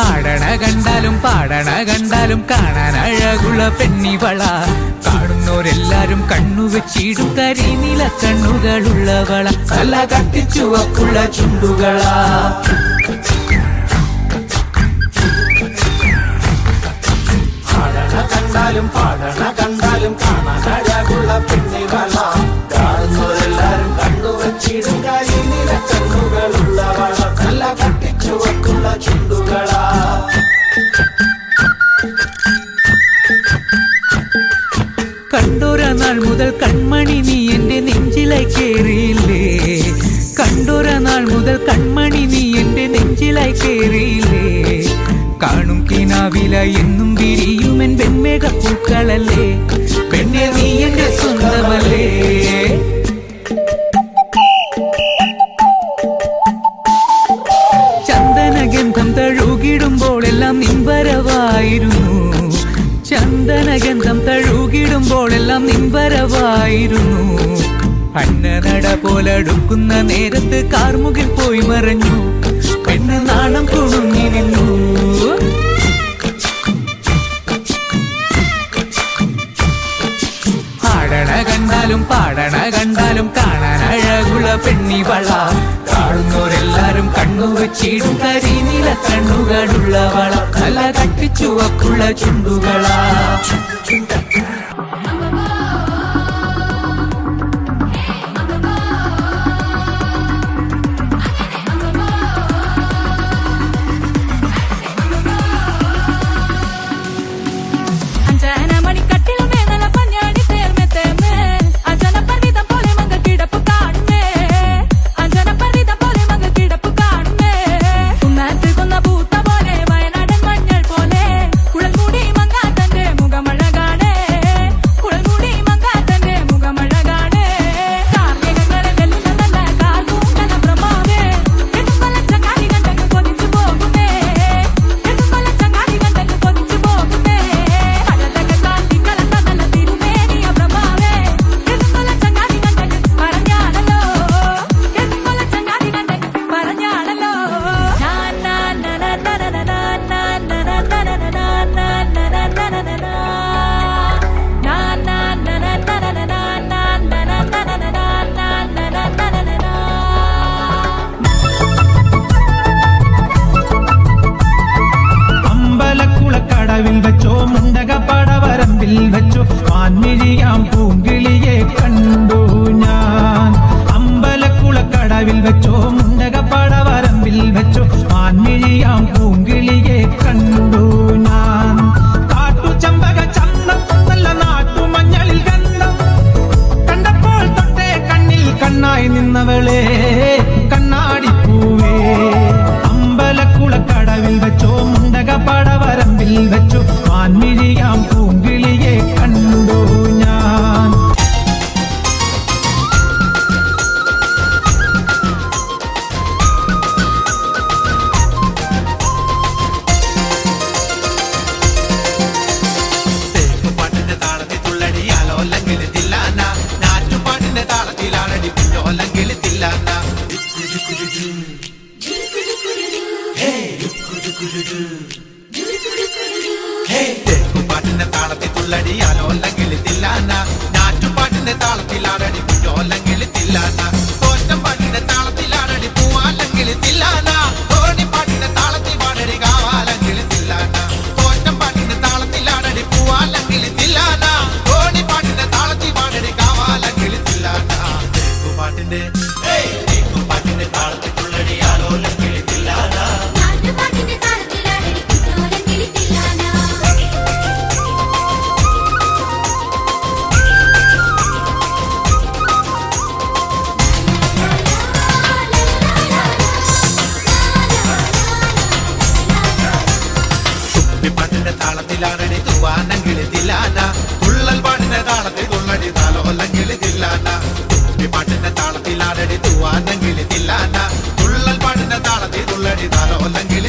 ആടണ കണ്ടാലും പാടണ കണ്ടാലും കാണാൻ അഴകുള്ള പെണ്ണിവള. കാണുന്നോരെല്ലാരും കണ്ണുവെച്ചിടും കരിനീല കണ്ണുകളുള്ളവള. നല്ല കട്ടിച്ചുവപ്പുള്ള ചുണ്ടുകളാ. കണ്ടാലും പാടണ കണ്ടാലും കാണാൻ അഴകുള്ള പെണ്ണിവള. കാണുന്നവരെല്ലാരും കണ്ണുവച്ചിടും കരിനീല കണ്ണുകളുള്ളവള. നല്ല കട്ടിച്ചുവക്കുള്ള ചുണ്ടുകളാ. കണ്ടോര നാൾ മുതൽ കൺമണി നീ എന്റെ നെഞ്ചിലായി കേറിയില്ലേ. കണ്ടോര നാൾ മുതൽ കൺമണി നീ എന്റെ നെഞ്ചിലായി കേറിയില്ലേ. കാണും കിനാവില എന്നും വിരിയുമെൻ വെൺമേഘ പൂക്കളല്ലേ. പെണ്ണെ നീ എന്റെ സ്വന്തമല്ലേ. ചന്ദനഗന്ധം തഴുകിടുമ്പോഴെല്ലാം നിൻവരവായിരുന്നു. ചന്ദനഗന്ധം തഴുകിടുമ്പോഴെല്ലാം നിൻവരവായിരുന്നു. അന്നനട പോലടുക്കുന്ന നേരത്ത് കാർമുകിൽ പോയി മറഞ്ഞു. പെണ്ണ് നാണം കുണുങ്ങി നിന്നു. ആടണ കണ്ടാലും പാടണ കണ്ടാലും കാണാൻ അഴകുള്ള പെണ്ണിവള. കാണുന്നോരെല്ലാരും കണ്ണുവെച്ചിടും കരിനീല കണ്ണുകളുള്ളവള. നല്ല കട്ടിച്ചുവപ്പുള്ള ചുണ്ടുകളാ. വെച്ചോ മുണ്ടകപ്പടവരമ്പിൽ വെച്ചോ മാൻമിഴിയാം പൂങ്കിളിയെ കണ്ടു ഞാൻ. അമ്പലക്കുളക്കടവിൽ വെച്ചോ മുണ്ടകപ്പടവരമ്പിൽ വെച്ചോ മാൻമിഴിയാം പൂങ്കിളിയെ കണ്ടു ഞാൻ. കാട്ടുചമ്പക ചന്തം നല്ല നാട്ടുമഞ്ഞളിൽ ഗന്ധം കണ്ടപ്പോൾ തൊട്ടേ കണ്ണിൽ കണ്ണായി നിന്നവളെ കണ്ണാടിപ്പൂവേ. അമ്പലക്കുളക്കടവിൽ വെച്ചോ മുണ്ടകപ്പടവരമ്പിൽ വെച്ചു മാൻമിഴിയാം പൂങ്കിളിയെ കണ്ടു ഞാൻ. തേക്കുപാട്ടിന്റെ താളത്തിൽ തുള്ളടിയാലോ അല്ലെങ്കിൽ തില്ലാന. നാറ്റുപാട്ടിന്റെ താളത്തിലാണടി കുഞ്ഞോല്ലെങ്കിൽ തില്ലാന. തേക്കുപാട്ടിന്റെ താളത്തിൽ തുള്ളടിയാലോ അല്ലെങ്കിൽ തില്ലാന. നാറ്റുപാട്ടിന്റെ താളത്തിലാണടി കുഞ്ഞോല്ലെങ്കിൽ തില്ലാന. കോറ്റമ്പാട്ടിന്റെ താളത്തിലാണടി പൂവാല്ലെങ്കിൽ തില്ലാന. ഓണിപ്പാട്ടിന്റെ താളത്തിൽ പാടടി കാവാലെങ്കിൽ തില്ലാന. കോറ്റമ്പാട്ടിന്റെ താളത്തിലാണടി പൂവാല്ലെങ്കിൽ തില്ലാന. ഓണിപ്പാട്ടിന്റെ താളത്തിൽ പാടടി കാവാലെങ്കിൽ തില്ലാന. തേക്കുപാട്ടിന്റെ താളത്തിൽ തുള്ളടിയാലോ അല്ലെങ്കിൽ തില്ലാന. താളത്തിലാണടി തൂവാനെങ്കിൽ തില്ലാന. തുള്ളൽ പാട്ടിന്റെ താളത്തിൽ തുള്ളടി താലോ അല്ലെങ്കിൽ തില്ലാന. പാട്ടിന്റെ താളത്തിലാണടി തൂവാനെങ്കിൽ തില്ലാന. തുള്ളൽ പാട്ടിന്റെ താളത്തിൽ തുള്ളടി താലോ അല്ലെങ്കിൽ